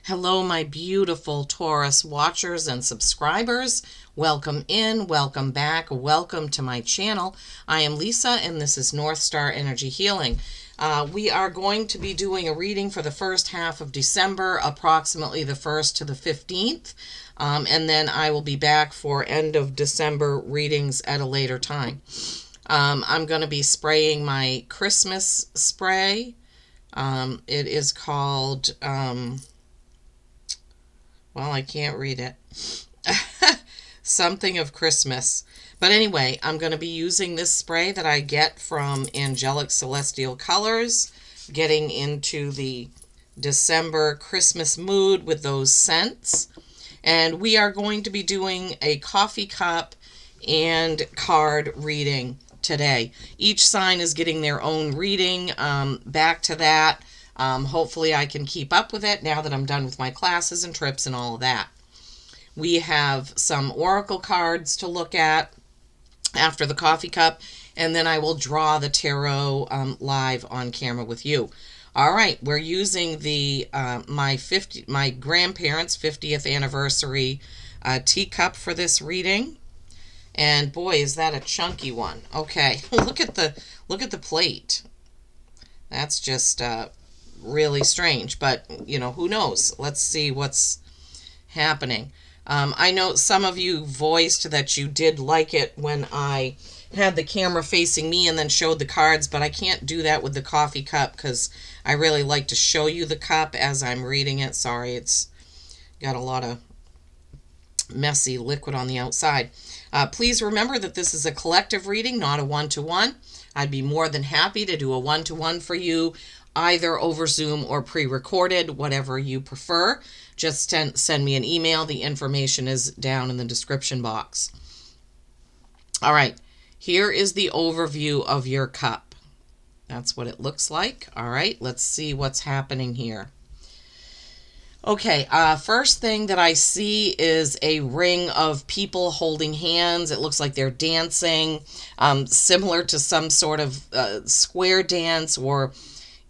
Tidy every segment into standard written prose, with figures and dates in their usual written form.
Hello, my beautiful Taurus watchers and subscribers. Welcome in, welcome back, welcome to my channel. I am Lisa, and this is North Star Energy Healing. We are going to be doing a reading for the first half of December, approximately the 1st to the 15th. And then I will be back for end of December readings at a later time. I'm going to be spraying my Christmas spray. It is called... well, I can't read it. Something of Christmas. But anyway, I'm going to be using this spray that I get from Angelic Celestial Colors, getting into the December Christmas mood with those scents. And we are going to be doing a coffee cup and card reading today. Each sign is getting their own reading. Back to that. Hopefully I can keep up with it now that I'm done with my classes and trips and all of that. We have some oracle cards to look at after the coffee cup, and then I will draw the tarot live on camera with you. All right, we're using the my grandparents' 50th anniversary teacup for this reading. And boy, is that a chunky one. Okay, look at the plate. That's just really strange, but you know, who knows? Let's see what's happening. I know some of you voiced that you did like it when I had the camera facing me and then showed the cards, but I can't do that with the coffee cup because I really like to show you the cup as I'm reading it. Sorry, it's got a lot of messy liquid on the outside. Please remember that this is a collective reading, not a one-to-one. I'd be more than happy to do a one-to-one for you, either over Zoom or pre-recorded, whatever you prefer. Just send me an email. The information is down in the description box. All right, here is the overview of your cup. That's what it looks like. All right, let's see what's happening here. Okay, first thing that I see is a ring of people holding hands. It looks like they're dancing, similar to some sort of square dance, or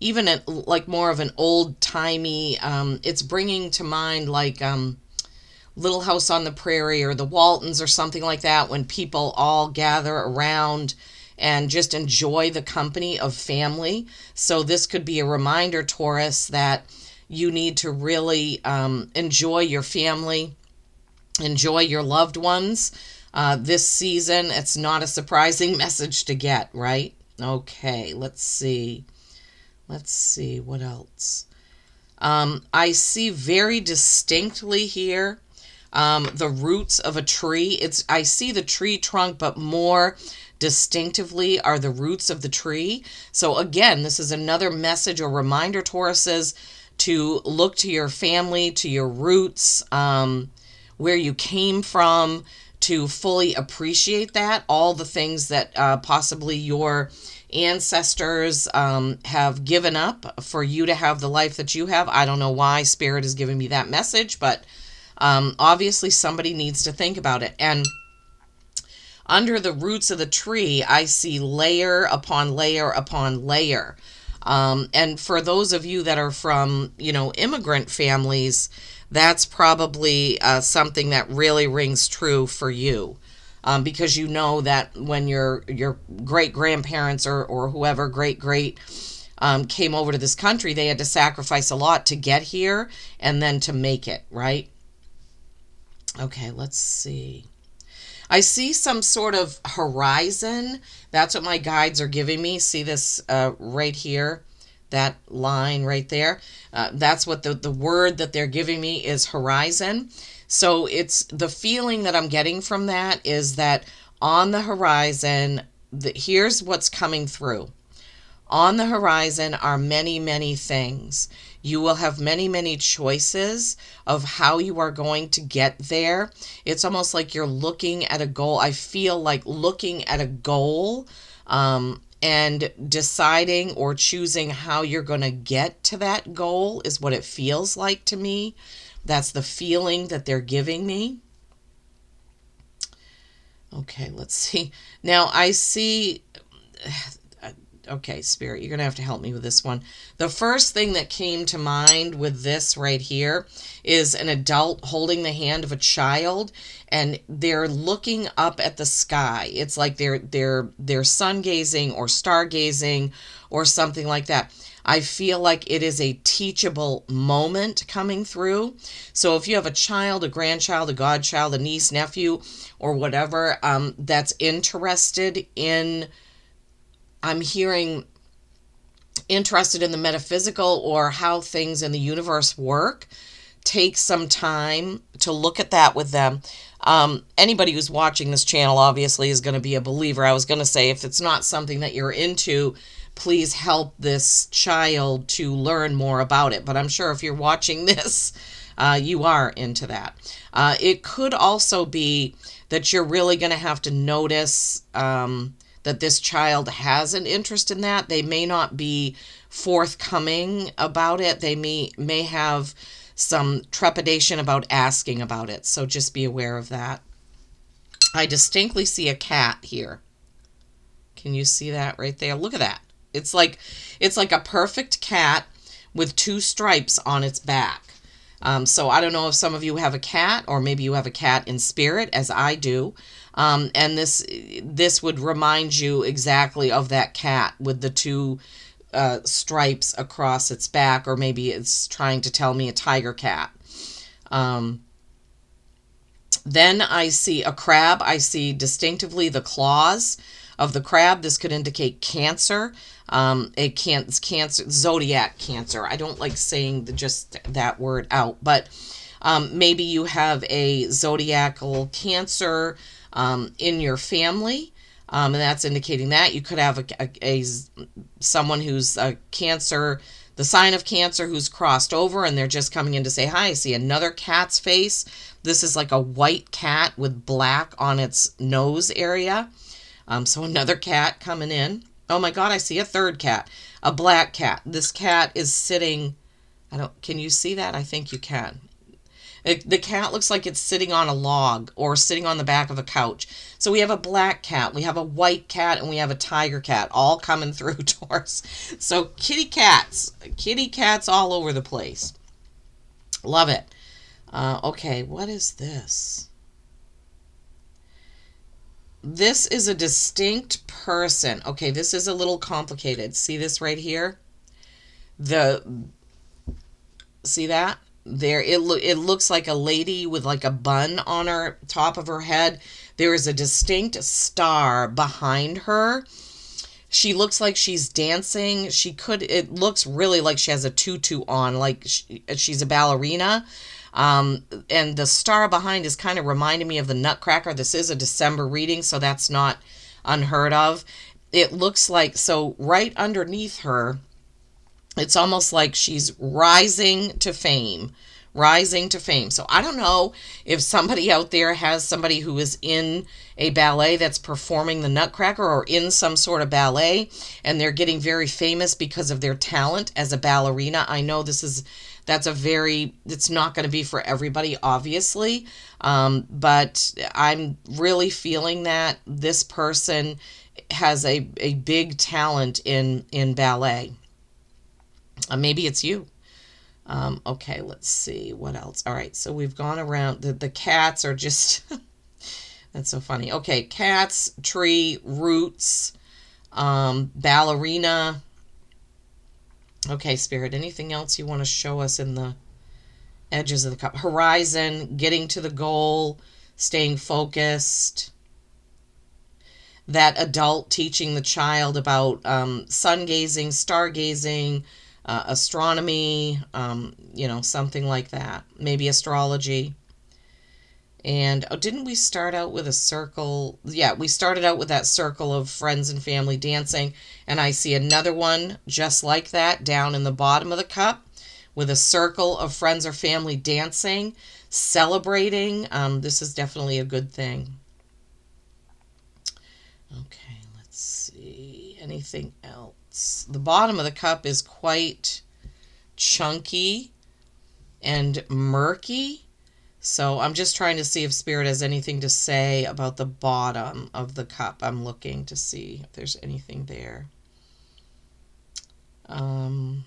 even like more of an old-timey, it's bringing to mind like Little House on the Prairie or the Waltons or something like that, when people all gather around and just enjoy the company of family. So this could be a reminder, Taurus, that you need to really enjoy your family, enjoy your loved ones this season. It's not a surprising message to get, right? Okay, let's see. Let's see, what else? I see very distinctly here the roots of a tree. I see the tree trunk, but more distinctively are the roots of the tree. So again, this is another message or reminder, Tauruses, to look to your family, to your roots, where you came from, to fully appreciate that, all the things that possibly your ancestors have given up for you to have the life that you have. I don't know why Spirit is giving me that message, but obviously somebody needs to think about it. And under the roots of the tree, I see layer upon layer upon layer. And for those of you that are from, immigrant families, that's probably something that really rings true for you. Because you know that when your great-grandparents or whoever, great came over to this country, they had to sacrifice a lot to get here and then to make it, right? Okay, let's see. I see some sort of horizon. That's what my guides are giving me. See this right here? That line right there? That's what the word that they're giving me is horizon. So it's the feeling that I'm getting from that is that on the horizon, here's what's coming through. On the horizon are many, many things. You will have many, many choices of how you are going to get there. It's almost like you're looking at a goal. I feel like looking at a goal and deciding or choosing how you're going to get to that goal is what it feels like to me. That's the feeling that they're giving me. Okay, let's see. Now I see Okay, Spirit, you're going to have to help me with this one. The first thing that came to mind with this right here is an adult holding the hand of a child, and they're looking up at the sky. It's like they're sun gazing or stargazing or something like that. I feel like it is a teachable moment coming through. So if you have a child, a grandchild, a godchild, a niece, nephew, or whatever that's interested in, I'm hearing interested in the metaphysical or how things in the universe work, take some time to look at that with them. Anybody who's watching this channel obviously is going to be a believer. I was going to say, if it's not something that you're into, please help this child to learn more about it. But I'm sure if you're watching this, you are into that. It could also be that you're really going to have to notice that this child has an interest in that. They may not be forthcoming about it. They may have some trepidation about asking about it. So just be aware of that. I distinctly see a cat here. Can you see that right there? Look at that. It's like a perfect cat with 2 stripes on its back. So I don't know if some of you have a cat, or maybe you have a cat in spirit, as I do. And this would remind you exactly of that cat with the 2 stripes across its back, or maybe it's trying to tell me a tiger cat. Then I see a crab. I see distinctively the claws of the crab. This could indicate cancer. Cancer, zodiac cancer. I don't like saying just that word out, but maybe you have a zodiacal cancer in your family, and that's indicating that. You could have someone who's a cancer, the sign of cancer, who's crossed over, and they're just coming in to say hi. I see another cat's face. This is like a white cat with black on its nose area. So another cat coming in. Oh my God, I see a third cat, a black cat. This cat is sitting, can you see that? I think you can. The cat looks like it's sitting on a log or sitting on the back of a couch. So we have a black cat, we have a white cat, and we have a tiger cat all coming through Taurus. So kitty cats all over the place. Love it. Okay, what is this? This is a distinct person. Okay, this is a little complicated. See this right here? See that? There, it looks like a lady with like a bun on her top of her head. There is a distinct star behind her. She looks like she's dancing. It looks really like she has a tutu on, like she's a ballerina. And the star behind is kind of reminding me of the Nutcracker. This is a December reading, so that's not unheard of. It looks like, so right underneath her, it's almost like she's rising to fame. So I don't know if somebody out there has somebody who is in a ballet that's performing the Nutcracker, or in some sort of ballet, and they're getting very famous because of their talent as a ballerina. I know it's not going to be for everybody, obviously, but I'm really feeling that this person has a big talent in ballet. Maybe it's you. Okay, let's see what else. All right, so we've gone around. The cats are just that's so funny. Okay, cats, tree, roots, ballerina. Okay, Spirit, anything else you want to show us in the edges of the cup? Horizon, getting to the goal, staying focused. That adult teaching the child about sun gazing, stargazing, astronomy, something like that. Maybe astrology. And didn't we start out with a circle? Yeah, we started out with that circle of friends and family dancing. And I see another one just like that down in the bottom of the cup with a circle of friends or family dancing, celebrating. This is definitely a good thing. Okay, let's see. Anything else? The bottom of the cup is quite chunky and murky. So I'm just trying to see if Spirit has anything to say about the bottom of the cup. I'm looking to see if there's anything there. Um,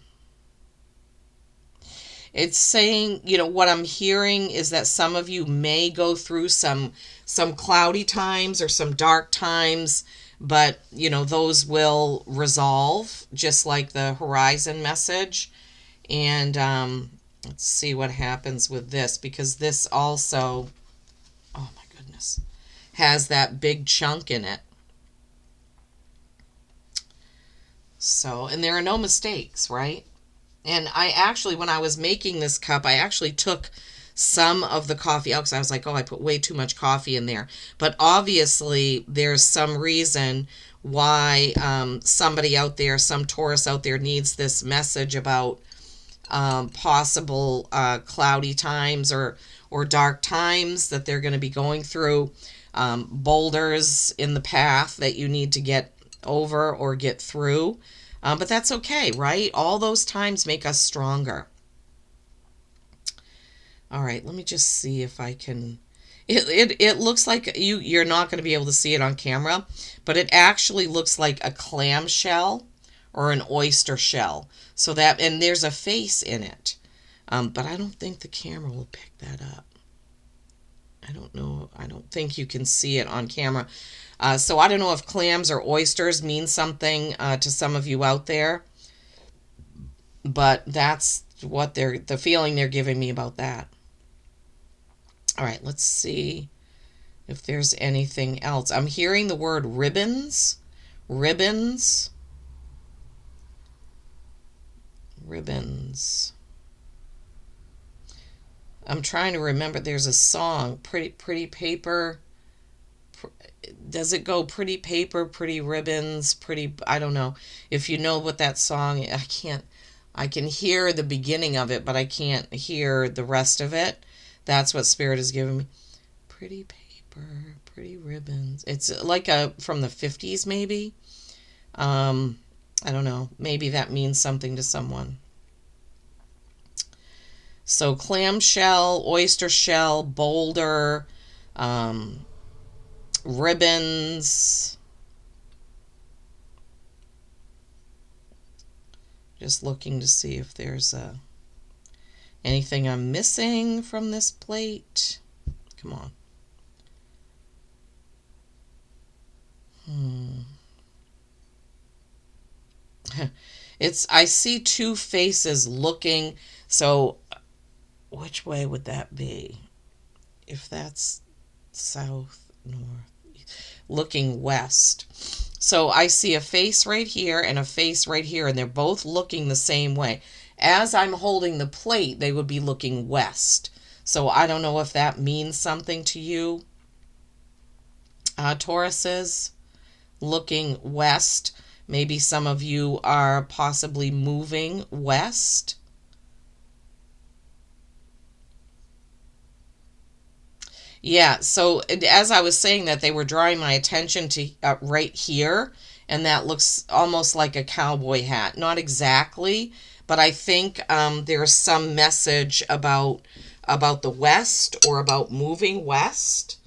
it's saying, what I'm hearing is that some of you may go through some cloudy times or some dark times, but those will resolve, just like the horizon message. And let's see what happens with this, because this also, oh my goodness, has that big chunk in it. So, and there are no mistakes, right? And I actually, when I was making this cup, I actually took some of the coffee out because I was like, oh, I put way too much coffee in there. But obviously, there's some reason why somebody out there, some Taurus out there, needs this message about possible cloudy times or dark times that they're going to be going through, boulders in the path that you need to get over or get through. But that's okay, right? All those times make us stronger. All right, let me just see if I can. It looks like you're not going to be able to see it on camera, but it actually looks like a clam shell or an oyster shell. So that, and there's a face in it. But I don't think the camera will pick that up. I don't know. I don't think you can see it on camera. So I don't know if clams or oysters mean something to some of you out there, but that's what the feeling they're giving me about that. All right, let's see if there's anything else. I'm hearing the word ribbons, ribbons, ribbons. I'm trying to remember. There's a song, Pretty Paper. Does it go pretty paper, pretty ribbons, pretty, I don't know. If you know what that song, I can hear the beginning of it, but I can't hear the rest of it. That's what Spirit is giving me. Pretty paper, pretty ribbons. It's like from the 50s maybe. I don't know. Maybe that means something to someone. So clamshell, oyster shell, boulder, ribbons. Just looking to see if there's anything I'm missing from this plate. Come on. I see two faces looking. So which way would that be? If that's south, north, looking west. So I see a face right here and a face right here, and they're both looking the same way. As I'm holding the plate, they would be looking west. So I don't know if that means something to you, Tauruses, looking west. Maybe some of you are possibly moving west. Yeah, so as I was saying that, they were drawing my attention to right here, and that looks almost like a cowboy hat. Not exactly, but I think there's some message about the West or about moving west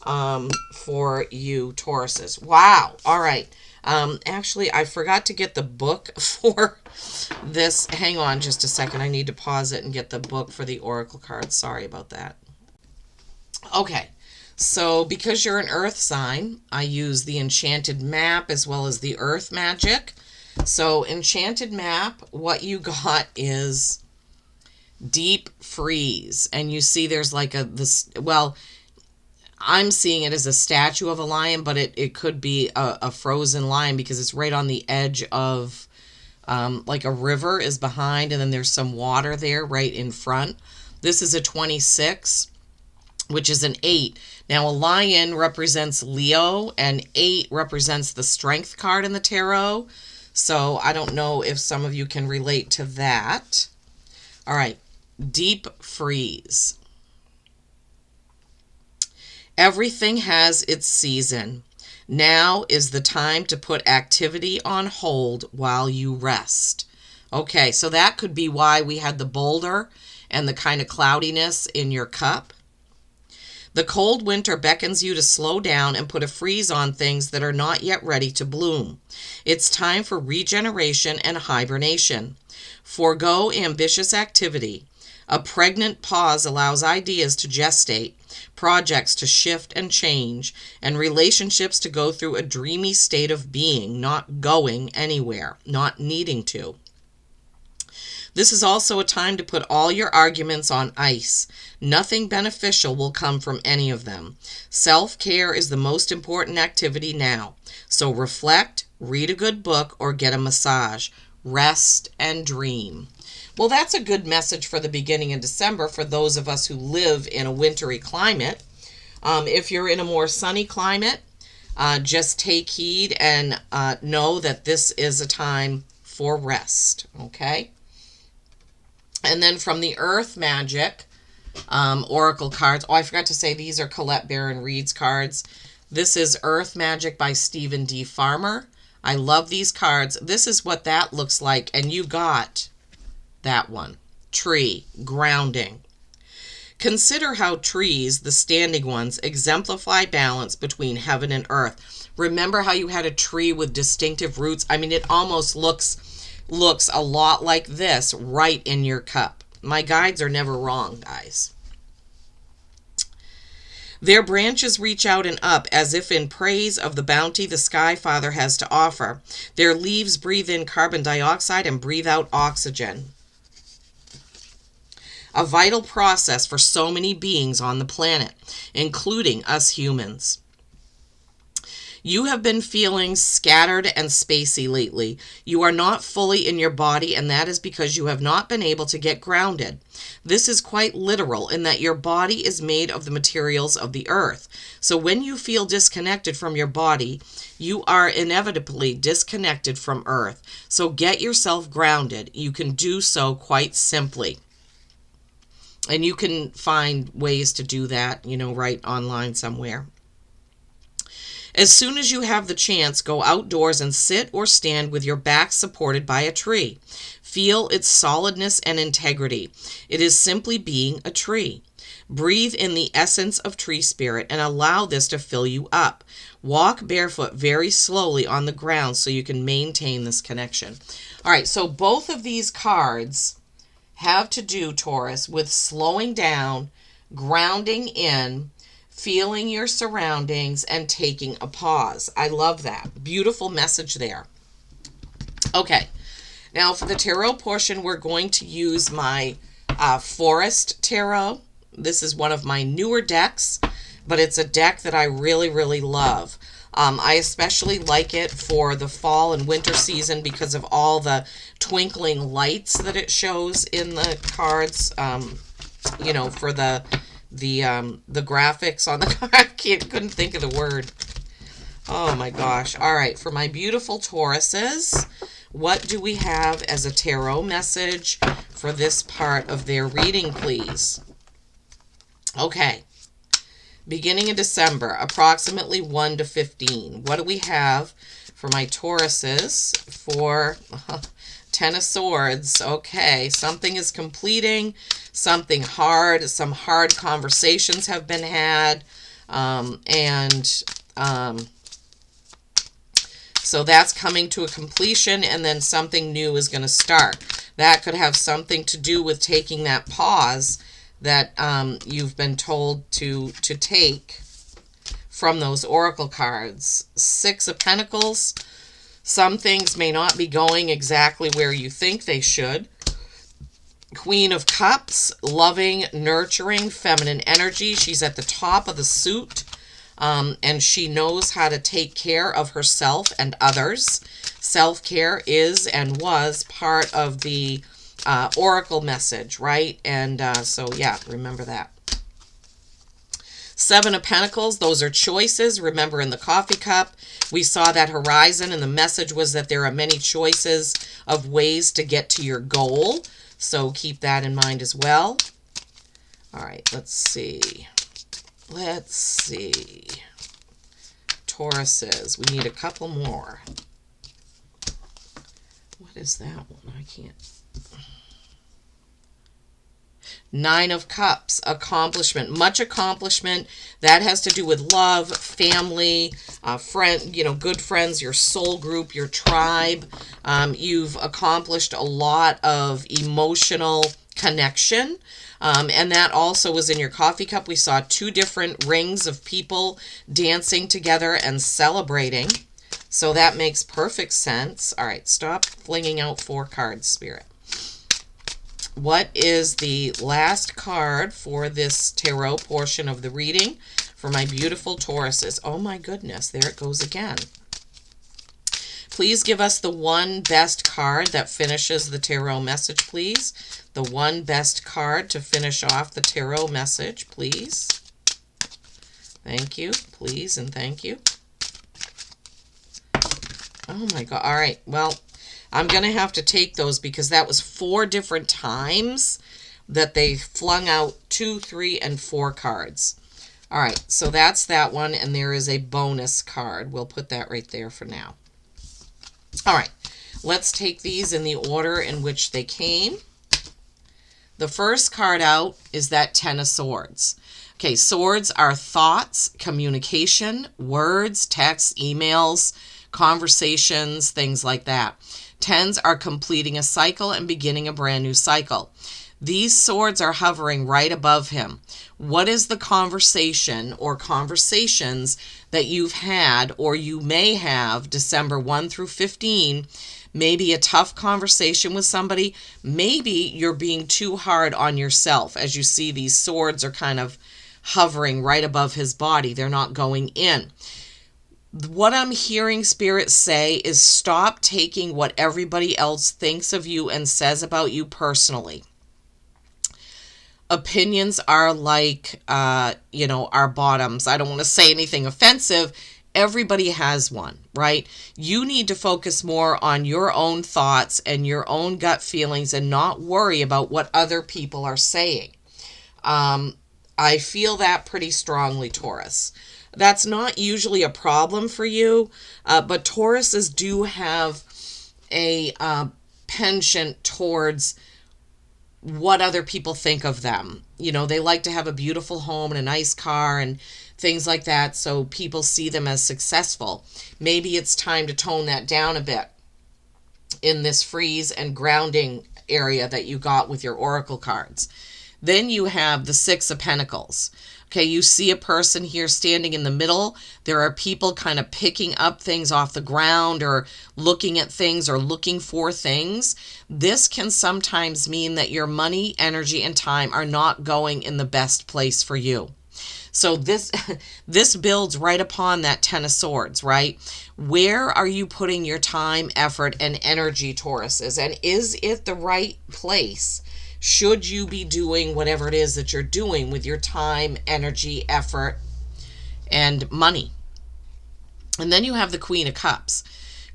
for you Tauruses. Wow. All right. Actually, I forgot to get the book for this. Hang on just a second. I need to pause it and get the book for the oracle cards. Sorry about that. Okay, so because you're an earth sign, I use the enchanted map as well as the earth magic. So enchanted map, what you got is deep freeze. And you see there's like well, I'm seeing it as a statue of a lion, but it could be a frozen lion because it's right on the edge of, like a river is behind, and then there's some water there right in front. This is a 26. Which is an 8. Now, a lion represents Leo, and 8 represents the strength card in the tarot. So I don't know if some of you can relate to that. All right, deep freeze. Everything has its season. Now is the time to put activity on hold while you rest. Okay, so that could be why we had the boulder and the kind of cloudiness in your cup. The cold winter beckons you to slow down and put a freeze on things that are not yet ready to bloom. It's time for regeneration and hibernation. Forgo ambitious activity. A pregnant pause allows ideas to gestate, projects to shift and change, and relationships to go through a dreamy state of being, not going anywhere, not needing to. This is also a time to put all your arguments on ice. Nothing beneficial will come from any of them. Self-care is the most important activity now. So reflect, read a good book, or get a massage. Rest and dream. Well, that's a good message for the beginning of December for those of us who live in a wintry climate. If you're in a more sunny climate, just take heed and know that this is a time for rest, okay? And then from the Earth Magic Oracle cards. Oh, I forgot to say these are Colette Baron Reed's cards. This is Earth Magic by Stephen D. Farmer. I love these cards. This is what that looks like. And you got that one. Tree. Grounding. Consider how trees, the standing ones, exemplify balance between heaven and earth. Remember how you had a tree with distinctive roots? I mean, it almost looks a lot like this right in your cup. My guides are never wrong, guys. Their branches reach out and up as if in praise of the bounty the Sky Father has to offer. Their leaves breathe in carbon dioxide and breathe out oxygen. A vital process for so many beings on the planet, including us humans. You have been feeling scattered and spacey lately. You are not fully in your body, and that is because you have not been able to get grounded. This is quite literal in that your body is made of the materials of the earth. So when you feel disconnected from your body, you are inevitably disconnected from earth. So get yourself grounded. You can do so quite simply. And you can find ways to do that, right online somewhere. As soon as you have the chance, go outdoors and sit or stand with your back supported by a tree. Feel its solidness and integrity. It is simply being a tree. Breathe in the essence of tree spirit and allow this to fill you up. Walk barefoot very slowly on the ground so you can maintain this connection. All right, so both of these cards have to do, Taurus, with slowing down, grounding in, feeling your surroundings, and taking a pause. I love that. Beautiful message there. Okay, now for the tarot portion, we're going to use my Forest Tarot. This is one of my newer decks, but it's a deck that I really, really love. I especially like it for the fall and winter season because of all the twinkling lights that it shows in the cards, for the graphics on the card. I couldn't think of the word. Oh my gosh. All right, for my beautiful Tauruses, what do we have as a tarot message for this part of their reading, please? Okay. Beginning in December, approximately 1 to 15. What do we have for my Tauruses for Ten of Swords? Okay, something is completing, something hard, some hard conversations have been had, so that's coming to a completion, and then something new is going to start. That could have something to do with taking that pause that you've been told to take from those oracle cards. Six of Pentacles. Some things may not be going exactly where you think they should. Queen of Cups, loving, nurturing, feminine energy. She's at the top of the suit, and she knows how to take care of herself and others. Self-care is and was part of the oracle message, right? And so, yeah, remember that. Seven of Pentacles, those are choices. Remember, in the coffee cup, we saw that horizon, and the message was that there are many choices of ways to get to your goal. So keep that in mind as well. All right, let's see. Let's see. Tauruses, we need a couple more. What is that one? I can't. Nine of Cups, accomplishment, much accomplishment. That has to do with love, family, friend, good friends, your soul group, your tribe. You've accomplished a lot of emotional connection. And that also was in your coffee cup. We saw two different rings of people dancing together and celebrating. So that makes perfect sense. All right, stop flinging out 4 cards, Spirit. What is the last card for this tarot portion of the reading for my beautiful Tauruses? Oh my goodness, there it goes again. Please give us the one best card that finishes the tarot message, please. The one best card to finish off the tarot message, please. Thank you, please, and thank you. Oh my God. All right, well, I'm going to have to take those because that was 4 different times that they flung out 2, 3, and 4 cards. All right, so that's that one, and there is a bonus card. We'll put that right there for now. All right, let's take these in the order in which they came. The first card out is that 10 of Swords. Okay, swords are thoughts, communication, words, texts, emails, conversations, things like that. 10s are completing a cycle and beginning a brand new cycle. These swords are hovering right above him. What is the conversation or conversations that you've had or you may have December 1 through 15? Maybe a tough conversation with somebody. Maybe you're being too hard on yourself. As you see, these swords are kind of hovering right above his body. They're not going in. What I'm hearing Spirit say is stop taking what everybody else thinks of you and says about you personally. Opinions are like, our bottoms. I don't want to say anything offensive. Everybody has one, right? You need to focus more on your own thoughts and your own gut feelings and not worry about what other people are saying. I feel that pretty strongly, Taurus. That's not usually a problem for you, but Tauruses do have a penchant towards what other people think of them. They like to have a beautiful home and a nice car and things like that, so people see them as successful. Maybe it's time to tone that down a bit in this freeze and grounding area that you got with your oracle cards. Then you have the 6 of Pentacles. Okay, you see a person here standing in the middle. There are people kind of picking up things off the ground or looking at things or looking for things. This can sometimes mean that your money, energy, and time are not going in the best place for you. So this builds right upon that 10 of Swords, right? Where are you putting your time, effort, and energy, Tauruses? And is it the right place? Should you be doing whatever it is that you're doing with your time, energy, effort, and money? And then you have the Queen of Cups.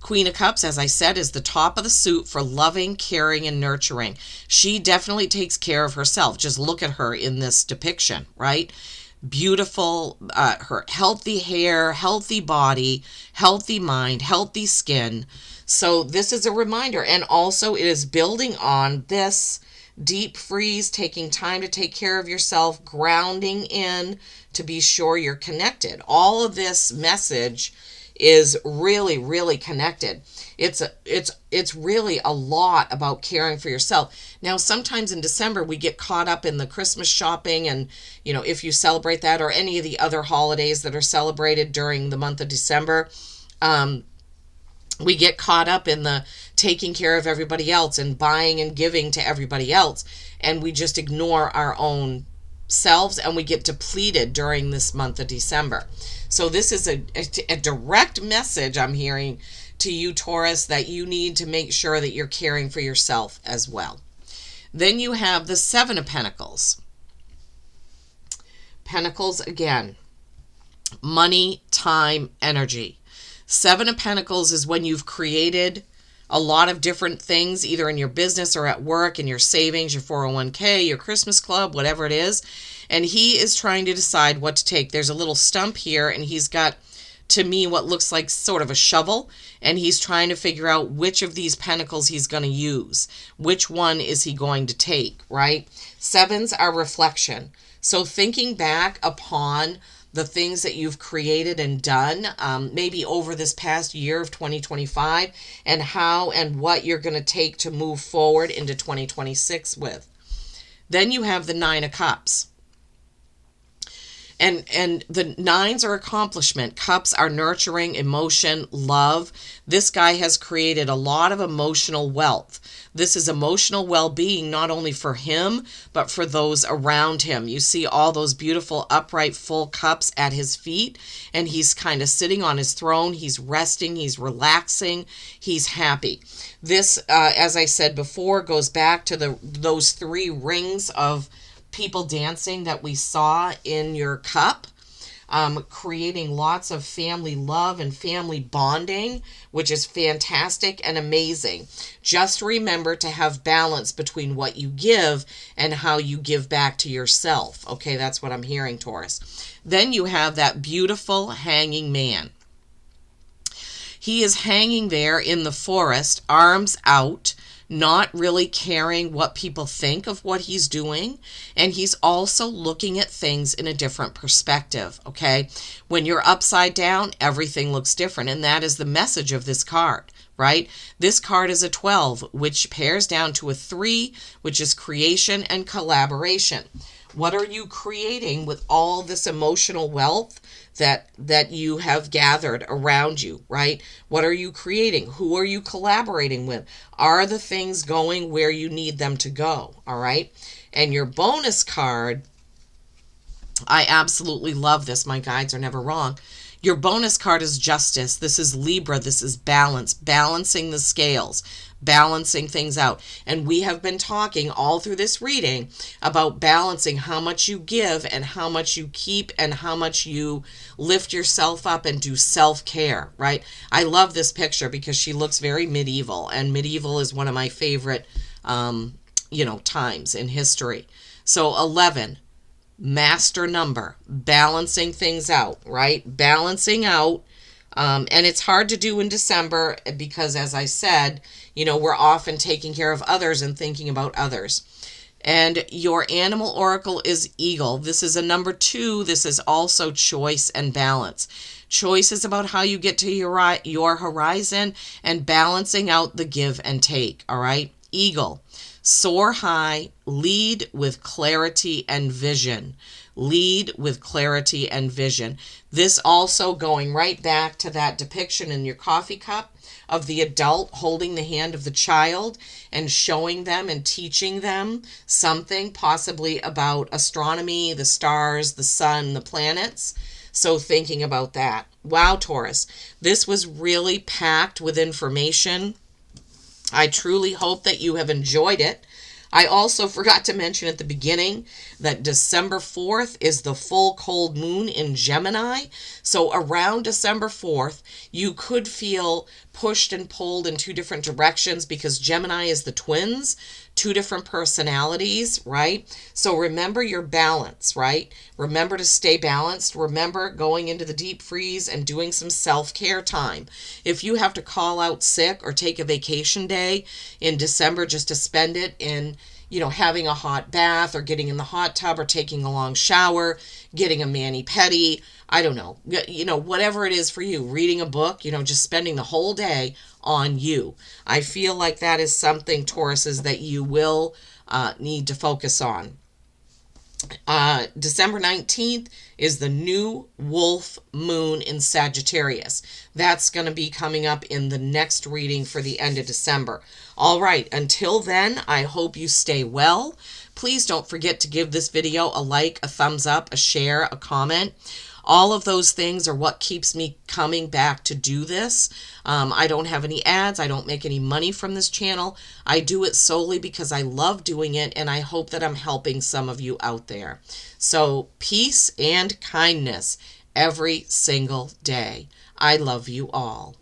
Queen of Cups, as I said, is the top of the suit for loving, caring, and nurturing. She definitely takes care of herself. Just look at her in this depiction, right? Beautiful, her healthy hair, healthy body, healthy mind, healthy skin. So this is a reminder. And also it is building on this deep freeze, taking time to take care of yourself, grounding in to be sure you're connected. All of this message is really, really connected. It's really a lot about caring for yourself. Now, sometimes in December, we get caught up in the Christmas shopping and, if you celebrate that or any of the other holidays that are celebrated during the month of December, we get caught up in the taking care of everybody else and buying and giving to everybody else. And we just ignore our own selves and we get depleted during this month of December. So this is a direct message I'm hearing to you, Taurus, that you need to make sure that you're caring for yourself as well. Then you have the 7 of Pentacles. Pentacles again. Money, time, energy. 7 of Pentacles is when you've created a lot of different things, either in your business or at work, in your savings, your 401k, your Christmas club, whatever it is. And he is trying to decide what to take. There's a little stump here, and he's got to me what looks like sort of a shovel, and he's trying to figure out which of these pentacles he's going to use. Which one is he going to take, right? Sevens are reflection. So thinking back upon the things that you've created and done, maybe over this past year of 2025, and how and what you're going to take to move forward into 2026 with. Then you have the Nine of Cups. And the nines are accomplishment. Cups are nurturing, emotion, love. This guy has created a lot of emotional wealth. This is emotional well-being, not only for him, but for those around him. You see all those beautiful, upright, full cups at his feet, and he's kind of sitting on his throne. He's resting, he's relaxing, he's happy. This, as I said before, goes back to those 3 rings of people dancing that we saw in your cup, creating lots of family love and family bonding, which is fantastic and amazing. Just remember to have balance between what you give and how you give back to yourself. Okay, that's what I'm hearing, Taurus. Then you have that beautiful hanging man. He is hanging there in the forest, arms out, not really caring what people think of what he's doing. And he's also looking at things in a different perspective, okay? When you're upside down, everything looks different. And that is the message of this card, right? This card is a 12, which pairs down to a 3, which is creation and collaboration. What are you creating with all this emotional wealth that you have gathered around you, right? What are you creating? Who are you collaborating with? Are the things going where you need them to go, all right? And your bonus card, I absolutely love this. My guides are never wrong. Your bonus card is justice. This is Libra. This is balance, balancing the scales, balancing things out. And we have been talking all through this reading about balancing how much you give and how much you keep and how much you lift yourself up and do self-care, right? I love this picture because she looks very medieval, and medieval is one of my favorite, times in history. So 11. Master number, balancing things out, right? Balancing out. And it's hard to do in December because, as I said, we're often taking care of others and thinking about others. And your animal oracle is eagle. This is a number 2. This is also choice and balance. Choice is about how you get to your horizon and balancing out the give and take, all right? Eagle. Soar high, lead with clarity and vision. Lead with clarity and vision. This also going right back to that depiction in your coffee cup of the adult holding the hand of the child and showing them and teaching them something possibly about astronomy, the stars, the sun, the planets. So thinking about that. Wow, Taurus, this was really packed with information. I truly hope that you have enjoyed it. I also forgot to mention at the beginning that December 4th is the full cold moon in Gemini. So around December 4th, you could feel pushed and pulled in 2 different directions because Gemini is the twins, 2 different personalities, right? So remember your balance, right? Remember to stay balanced. Remember going into the deep freeze and doing some self-care time. If you have to call out sick or take a vacation day in December just to spend it in, having a hot bath or getting in the hot tub or taking a long shower, getting a mani-pedi, I don't know, whatever it is for you, reading a book, just spending the whole day on you. I feel like that is something, Tauruses, that you will need to focus on. December 19th is the new wolf moon in Sagittarius. That's going to be coming up in the next reading for the end of December. All right, until then, I hope you stay well. Please don't forget to give this video a like, a thumbs up, a share, a comment. All of those things are what keeps me coming back to do this. I don't have any ads. I don't make any money from this channel. I do it solely because I love doing it, and I hope that I'm helping some of you out there. So peace and kindness every single day. I love you all.